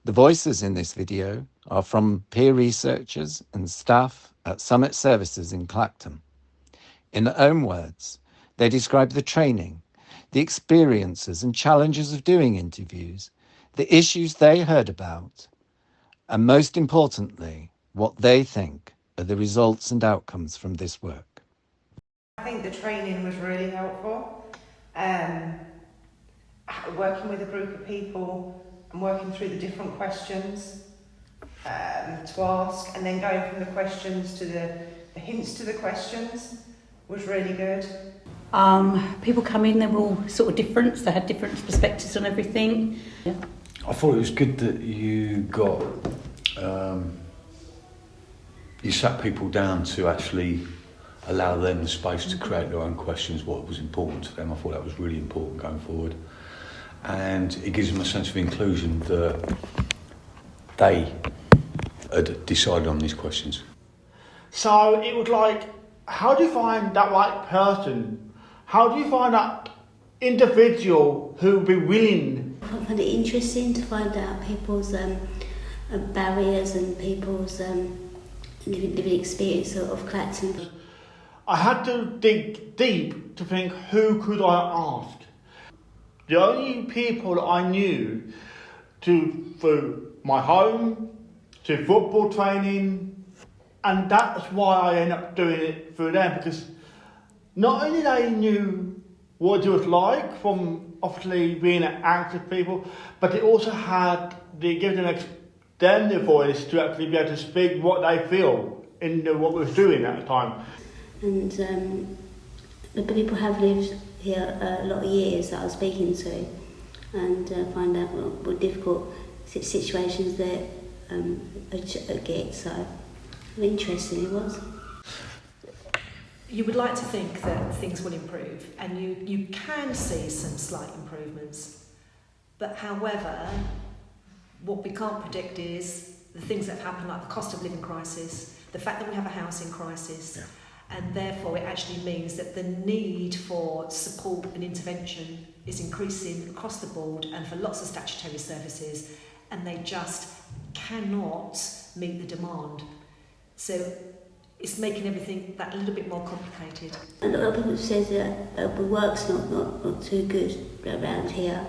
The voices in this video are from peer researchers and staff at Summit Services in Clacton. In their own words, they describe the training, the experiences and challenges of doing interviews, the issues they heard about, and most importantly, what they think are the results and outcomes from this work. I think the training was really helpful. Working with a group of people and working through the different questions to ask, and then going from the questions to the hints to the questions was really good. People come in, they were all sort of different, they had different perspectives on everything. Yeah. I thought it was good that you got, you sat people down to actually allow them the space to create their own questions, what was important to them. I thought that was really important going forward. And it gives them a sense of inclusion that they had decided on these questions. So it was like, how do you find that right person? How do you find that individual who would be willing? I find it interesting to find out people's barriers and people's living experience of Clacton. I had to dig deep to think, who could I ask? The only people that I knew through my home, to football training, and that's why I ended up doing it through them, because not only they knew what it was like from obviously being active people, but they also had given them the voice to actually be able to speak what they feel in what we was doing at the time. And but people have lived here a lot of years that I was speaking to, and find out what difficult situations they get. So interesting it was. You would like to think that things will improve, and you can see some slight improvements. But however, what we can't predict is the things that have happened, like the cost of living crisis, the fact that we have a housing crisis, and therefore it actually means that the need for support and intervention is increasing across the board and for lots of statutory services, and they just cannot meet the demand. So it's making everything that little bit more complicated. A lot of people say that the work's not too good around here,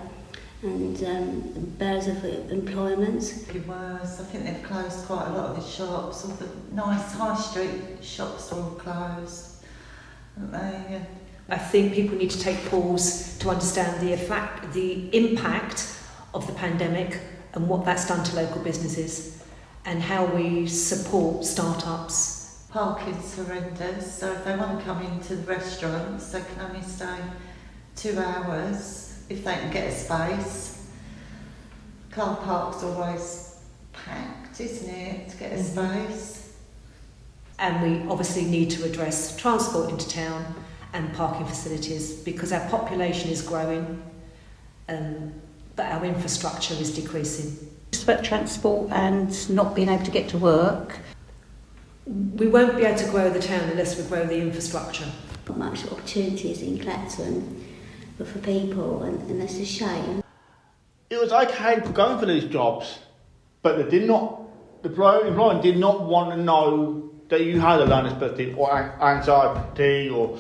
and barriers of employment. It was. I think they've closed quite a lot of the shops. All the nice high street shops are all closed, aren't they? I think people need to take pause to understand the impact of the pandemic and what that's done to local businesses and how we support start-ups. Parking's horrendous, so if they want to come into the restaurants, they can only stay 2 hours if they can get a space. Car park's always packed, isn't it, to get a space? And we obviously need to address transport into town and parking facilities, because our population is growing, but our infrastructure is decreasing. Just about transport and not being able to get to work. We won't be able to grow the town unless we grow the infrastructure. Not much opportunities in Clacton for people, and that's a shame. It was okay for going for these jobs, but the employer did not want to know that you had a learning disability or anxiety or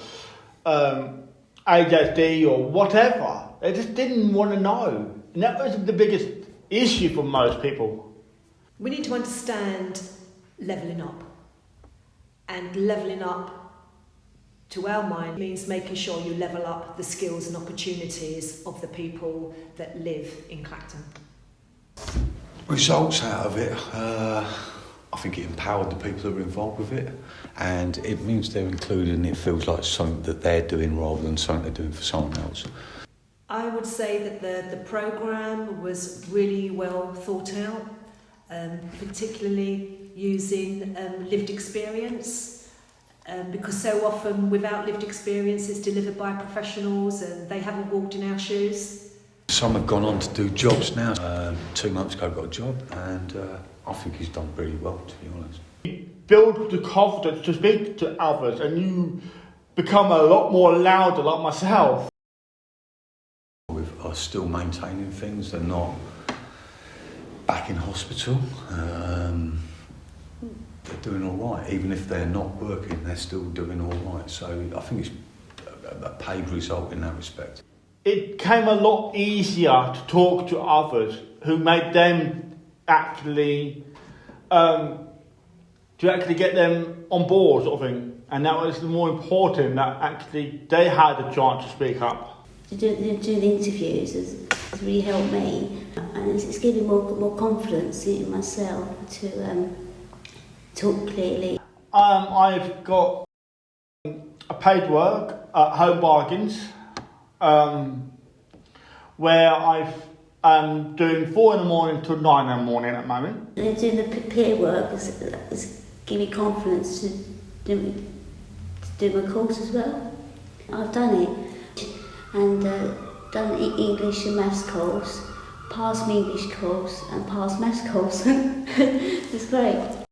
ADHD or whatever. They just didn't want to know. And that was the biggest issue for most people. We need to understand levelling up. And levelling up, to our mind, means making sure you level up the skills and opportunities of the people that live in Clacton. Results out of it, I think it empowered the people that were involved with it, and it means they're included and it feels like something that they're doing rather than something they're doing for someone else. I would say that the programme was really well thought out, particularly using lived experience. Because so often without lived experience it's delivered by professionals and they haven't walked in our shoes. Some have gone on to do jobs now. 2 months ago got a job, and I think he's done really well, to be honest. You build the confidence to speak to others, and you become a lot more louder like myself. We are still maintaining things, they're not back in hospital. They're doing all right. Even if they're not working, they're still doing all right. So I think it's a paid result in that respect. It came a lot easier to talk to others who made them actually, to actually get them on board, sort of thing. And that was the more important, that actually they had a chance to speak up. Doing the interviews has really helped me, and it's given more confidence in myself to talk clearly. I've got a paid work at Home Bargains, where I'm doing 4 in the morning till 9 in the morning at the moment. And doing the peer work has given me confidence to do my course as well. I've done it, and done the English and Maths course, passed my English course and passed Maths course. It's great.